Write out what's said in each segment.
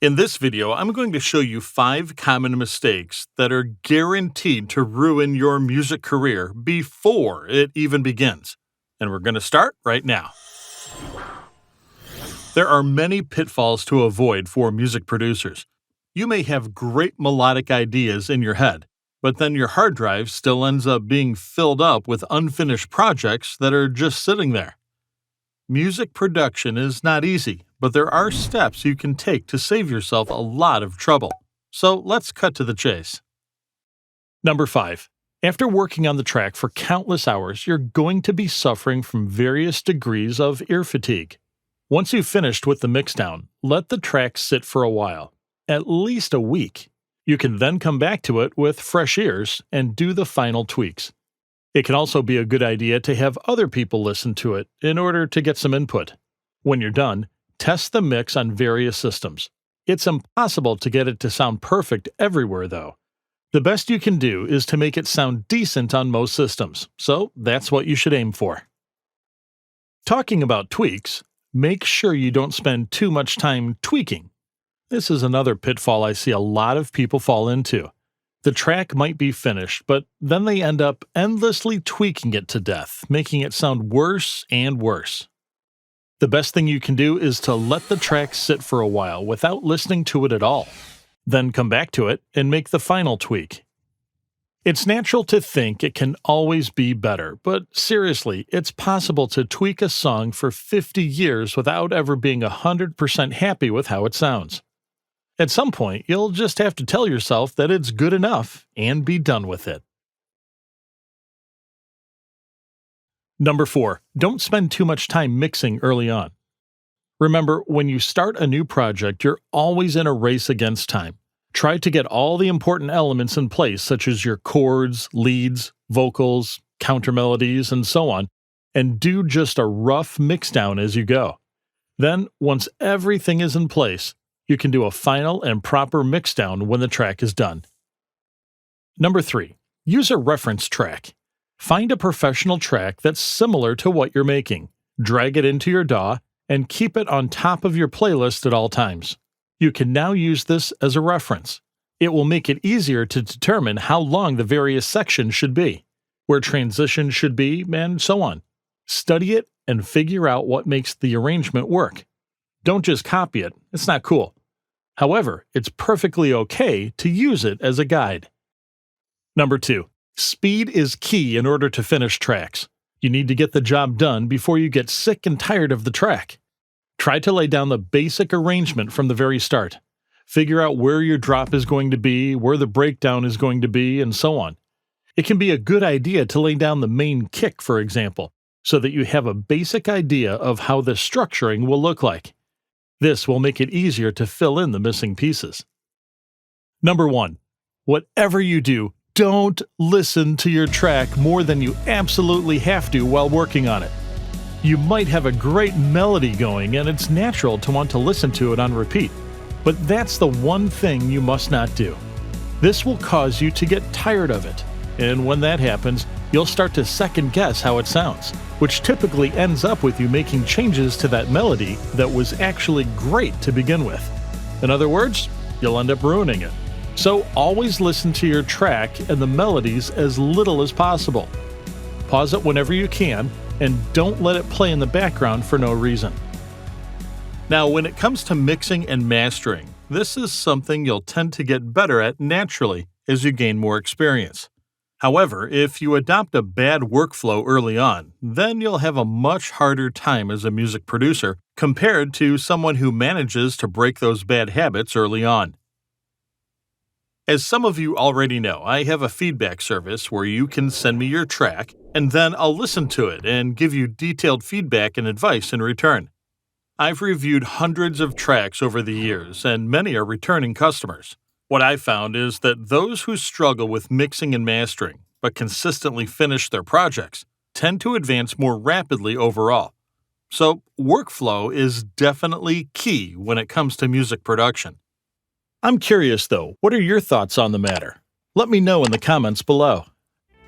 In this video, I'm going to show you 5 common mistakes that are guaranteed to ruin your music career before it even begins. And we're going to start right now. There are many pitfalls to avoid for music producers. You may have great melodic ideas in your head, but then your hard drive still ends up being filled up with unfinished projects that are just sitting there. Music production is not easy, but there are steps you can take to save yourself a lot of trouble. So let's cut to the chase. Number 5. After working on the track for countless hours, you're going to be suffering from various degrees of ear fatigue. Once you've finished with the mixdown, let the track sit for a while, at least a week. You can then come back to it with fresh ears and do the final tweaks. It can also be a good idea to have other people listen to it in order to get some input. When you're done, test the mix on various systems. It's impossible to get it to sound perfect everywhere, though. The best you can do is to make it sound decent on most systems, so that's what you should aim for. Talking about tweaks, make sure you don't spend too much time tweaking. This is another pitfall I see a lot of people fall into. The track might be finished, but then they end up endlessly tweaking it to death, making it sound worse and worse. The best thing you can do is to let the track sit for a while without listening to it at all. Then come back to it and make the final tweak. It's natural to think it can always be better, but seriously, it's possible to tweak a song for 50 years without ever being 100% happy with how it sounds. At some point, you'll just have to tell yourself that it's good enough and be done with it. Number 4. Don't spend too much time mixing early on. Remember, when you start a new project, you're always in a race against time. Try to get all the important elements in place, such as your chords, leads, vocals, counter melodies, and so on, and do just a rough mixdown as you go. Then, once everything is in place, you can do a final and proper mixdown when the track is done. Number 3. Use a reference track. Find a professional track that's similar to what you're making, drag it into your DAW, and keep it on top of your playlist at all times. You can now use this as a reference. It will make it easier to determine how long the various sections should be, where transitions should be, and so on. Study it and figure out what makes the arrangement work. Don't just copy it, it's not cool. However, it's perfectly okay to use it as a guide. Number 2. Speed is key in order to finish tracks. You need to get the job done before you get sick and tired of the track. Try to lay down the basic arrangement from the very start. Figure out where your drop is going to be, where the breakdown is going to be, and so on. It can be a good idea to lay down the main kick, for example, so that you have a basic idea of how the structuring will look like. This will make it easier to fill in the missing pieces. Number 1. Whatever you do, don't listen to your track more than you absolutely have to while working on it. You might have a great melody going, and it's natural to want to listen to it on repeat, but that's the one thing you must not do. This will cause you to get tired of it, and when that happens, you'll start to second guess how it sounds, which typically ends up with you making changes to that melody that was actually great to begin with. In other words, you'll end up ruining it. So always listen to your track and the melodies as little as possible. Pause it whenever you can, and don't let it play in the background for no reason. Now, when it comes to mixing and mastering, this is something you'll tend to get better at naturally as you gain more experience. However, if you adopt a bad workflow early on, then you'll have a much harder time as a music producer compared to someone who manages to break those bad habits early on. As some of you already know, I have a feedback service where you can send me your track, and then I'll listen to it and give you detailed feedback and advice in return. I've reviewed hundreds of tracks over the years, and many are returning customers. What I've found is that those who struggle with mixing and mastering, but consistently finish their projects, tend to advance more rapidly overall. So, workflow is definitely key when it comes to music production. I'm curious though, what are your thoughts on the matter? Let me know in the comments below.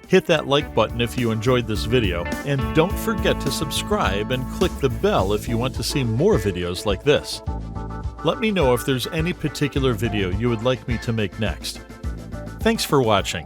Hit that like button if you enjoyed this video, and don't forget to subscribe and click the bell if you want to see more videos like this. Let me know if there's any particular video you would like me to make next. Thanks for watching.